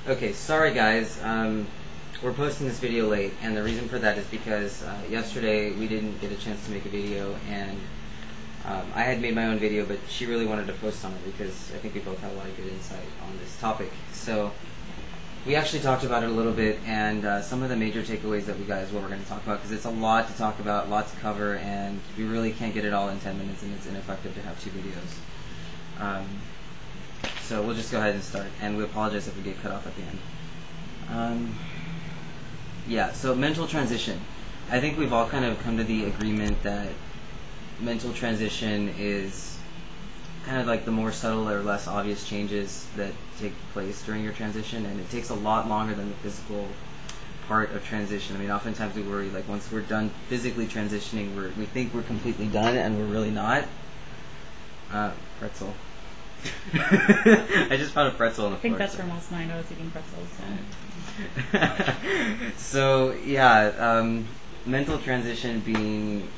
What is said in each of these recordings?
Okay, sorry guys. We're posting this video late, and the reason for that is because yesterday we didn't get a chance to make a video, and I had made my own video, but she really wanted to post on it because I think we both have a lot of good insight on this topic. So we actually talked about it a little bit, and some of the major takeaways that we got is what we're going to talk about, because it's a lot to talk about, lots to cover, and we really can't get it all in 10 minutes, and it's ineffective to have two videos. So we'll just go ahead and start, and we apologize if we get cut off at the end. Yeah, so mental transition. I think we've all kind of come to the agreement that mental transition is kind of like the more subtle or less obvious changes that take place during your transition, and it takes a lot longer than the physical part of transition. I mean, oftentimes we worry, like, once we're done physically transitioning, we think we're completely done, and we're really not. Pretzel. I just found a pretzel on the floor. I think that's from last night. I was eating pretzels. So yeah, mental transition being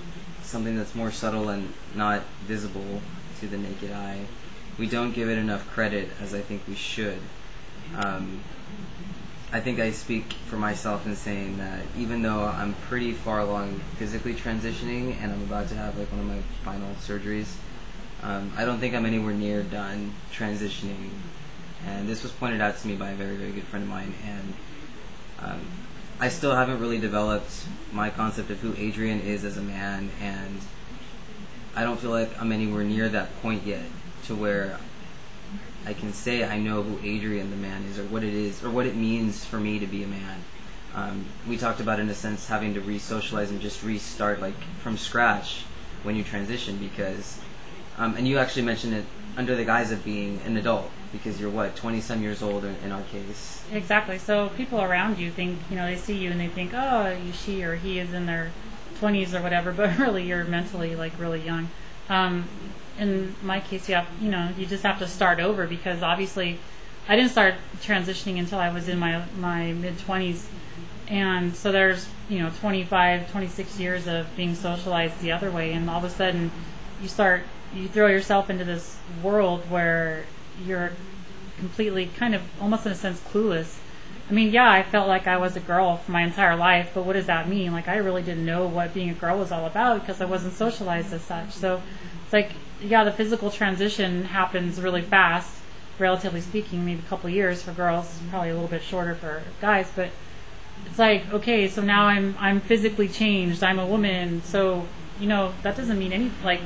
something that's more subtle and not visible to the naked eye, we don't give it enough credit as I think we should. I think I speak for myself in saying that even though I'm pretty far along physically transitioning and I'm about to have like one of my final surgeries, I don't think I'm anywhere near done transitioning. And this was pointed out to me by a very, very good friend of mine, and I still haven't really developed my concept of who Adrian is as a man, and I don't feel like I'm anywhere near that point yet to where I can say I know who Adrian the man is, or what it is, or what it means for me to be a man. We talked about, in a sense, having to re-socialize and just restart like from scratch when you transition, because and you actually mentioned it under the guise of being an adult, because you're what, 20-some years old in our case. Exactly. So people around you think, they see you and they think, oh, she or he is in their 20s or whatever, but really you're mentally like really young. In my case, you just have to start over, because obviously I didn't start transitioning until I was in my mid-20s, and so there's 25, 26 years of being socialized the other way, and all of a sudden you throw yourself into this world where you're completely kind of almost in a sense clueless. I mean, yeah, I felt like I was a girl for my entire life, but what does that mean? Like, I really didn't know what being a girl was all about because I wasn't socialized as such. So it's like, yeah, the physical transition happens really fast, relatively speaking, maybe a couple of years for girls, probably a little bit shorter for guys, but it's like, okay, so now I'm physically changed, I'm a woman, so that doesn't mean any, like,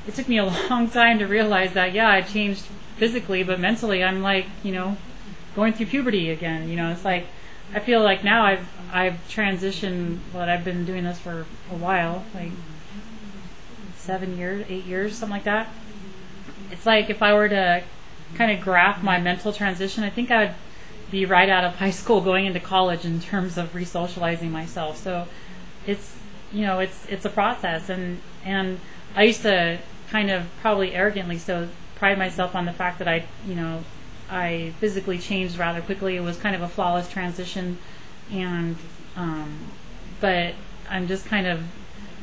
it took me a long time to realize that, yeah, I changed physically, but mentally I'm like, going through puberty again. It's like, I feel like now I've transitioned, I've been doing this for a while, like 7 years, 8 years, something like that. It's like, if I were to kind of graph my mental transition, I think I would be right out of high school going into college in terms of re-socializing myself. So it's, it's a process, and I used to kind of probably arrogantly so pride myself on the fact that I physically changed rather quickly. It was kind of a flawless transition, and but I'm just kind of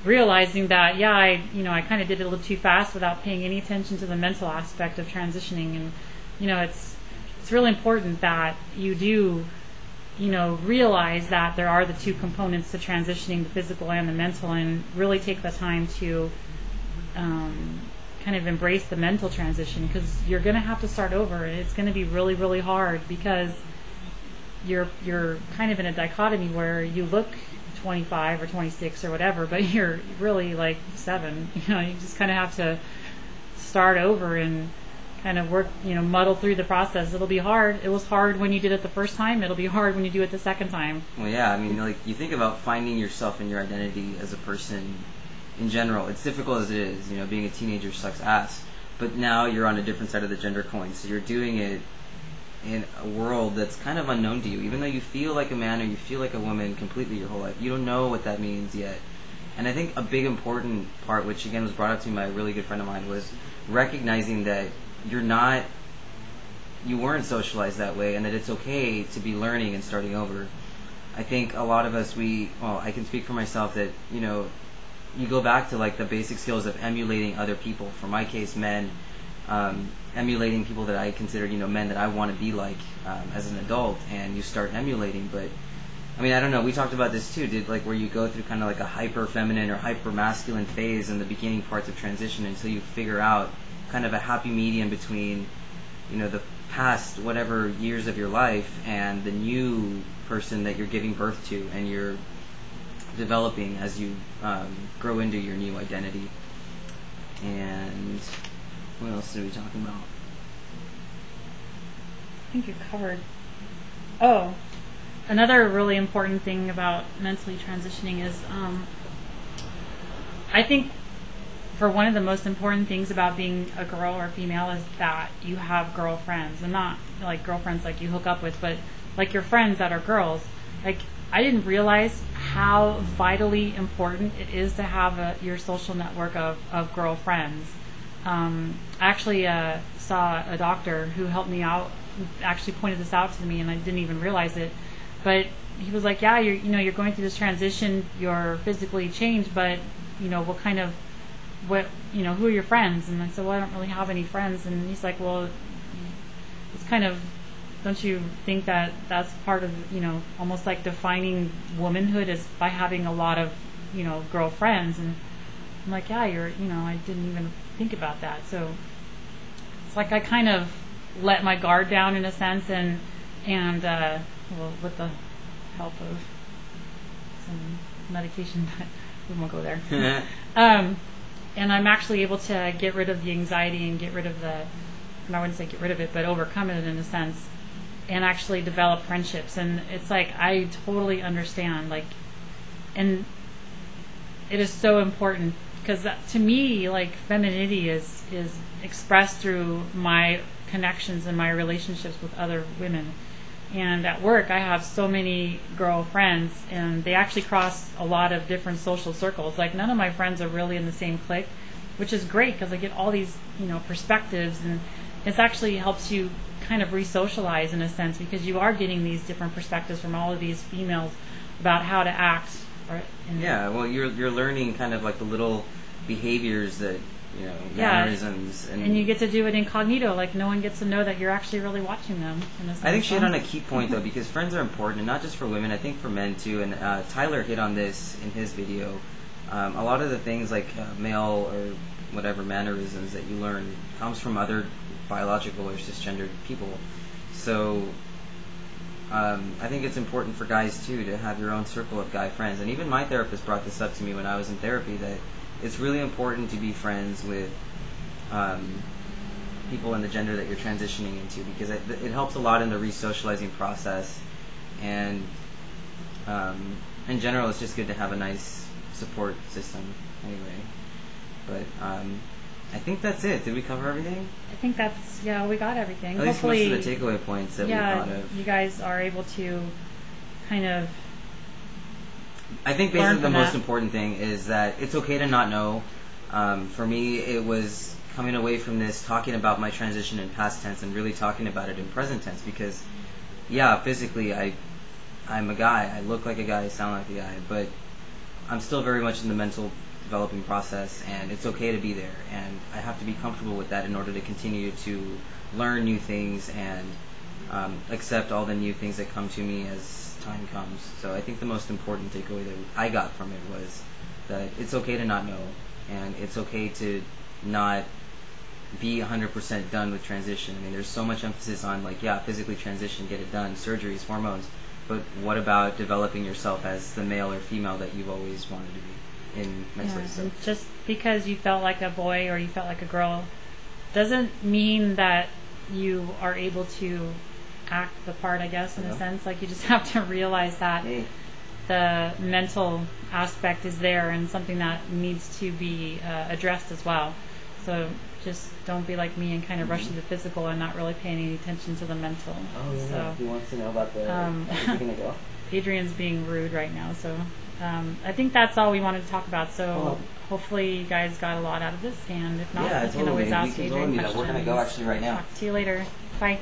realizing that, yeah, I kind of did it a little too fast without paying any attention to the mental aspect of transitioning. And it's really important that you do realize that there are the two components to transitioning, the physical and the mental, and really take the time to kind of embrace the mental transition, because you're going to have to start over, and it's going to be really, really hard, because you're kind of in a dichotomy where you look 25 or 26 or whatever, but you're really like 7. You just kind of have to start over and kind of work, muddle through the process. It'll be hard. It was hard when you did it the first time. It'll be hard when you do it the second time. Well, yeah, I mean, like, you think about finding yourself and your identity as a person in general. It's difficult as it is. Being a teenager sucks ass. But now you're on a different side of the gender coin, so you're doing it in a world that's kind of unknown to you. Even though you feel like a man or you feel like a woman completely your whole life, you don't know what that means yet. And I think a big important part, which again was brought up to me by a really good friend of mine, was recognizing that you weren't socialized that way, and that it's okay to be learning and starting over. I think a lot of us, I can speak for myself, that you go back to like the basic skills of emulating other people. For my case, men, and emulating people that I consider, men that I want to be like as an adult, and you start emulating. But I mean, I don't know. We talked about this too. Where you go through kind of like a hyper feminine or hyper masculine phase in the beginning parts of transition until you figure out kind of a happy medium between, the past whatever years of your life and the new person that you're giving birth to and you're developing as you grow into your new identity. And what else are we talking about? I think you covered. Oh, another really important thing about mentally transitioning is I think for one of the most important things about being a girl or female is that you have girlfriends, and not like girlfriends like you hook up with, but like your friends that are girls. Like, I didn't realize how vitally important it is to have your social network of girlfriends. I actually saw a doctor who helped me out, actually pointed this out to me, and I didn't even realize it. But he was like, yeah, you're going through this transition, you're physically changed, but who are your friends? And I said, well, I don't really have any friends. And he's like, well, it's kind of, don't you think that that's part of, almost like defining womanhood is by having a lot of, girlfriends? And I'm like, yeah, I didn't even think about that. So it's like I kind of let my guard down in a sense, and with the help of some medication, we won't go there. And I'm actually able to get rid of the anxiety and get rid of and I wouldn't say get rid of it, but overcome it in a sense, and actually develop friendships. And it's like, I totally understand, and it is so important, because to me, like, femininity is expressed through my connections and my relationships with other women. And at work, I have so many girl friends, and they actually cross a lot of different social circles. Like, none of my friends are really in the same clique, which is great because I get all these, perspectives, and it actually helps you kind of re-socialize in a sense, because you are getting these different perspectives from all of these females about how to act. Yeah, well, you're learning kind of like the little behaviors that, mannerisms. And you get to do it incognito, like no one gets to know that you're actually really watching them. In a sense. I think she hit on a key point, though, because friends are important, and not just for women, I think for men, too. And Tyler hit on this in his video. A lot of the things like male or whatever mannerisms that you learn comes from other biological or cisgendered people. So I think it's important for guys, too, to have your own circle of guy friends. And even my therapist brought this up to me when I was in therapy, that it's really important to be friends with people in the gender that you're transitioning into, because it helps a lot in the re-socializing process. And in general, it's just good to have a nice support system anyway. But I think that's it. Did we cover everything? I think we got everything. At least Hopefully, most of the takeaway points that we thought of. You guys are able to kind of, I think basically the most important thing is that it's okay to not know. For me, it was coming away from this talking about my transition in past tense and really talking about it in present tense, because, yeah, physically I'm a guy. I look like a guy, I sound like a guy, but I'm still very much in the mental developing process, and it's okay to be there, and I have to be comfortable with that in order to continue to learn new things and accept all the new things that come to me as time comes. So I think the most important takeaway that I got from it was that it's okay to not know, and it's okay to not be 100% done with transition. I mean, there's so much emphasis on, like, yeah, physically transition, get it done, surgeries, hormones, but what about developing yourself as the male or female that you've always wanted to be in mentally? Yeah, so just because you felt like a boy or you felt like a girl doesn't mean that you are able to act the part, I guess, in a sense. Like, you just have to realize that the mental aspect is there and something that needs to be addressed as well. So just don't be like me and kind of rush to the physical and not really pay any attention to the mental. Oh, yeah. So, he wants to know about the are gonna go? Adrian's being rude right now, so I think that's all we wanted to talk about. So hopefully you guys got a lot out of this, and if not, you can always ask Adrian questions. We're going to go actually right now. Talk to you later. Bye.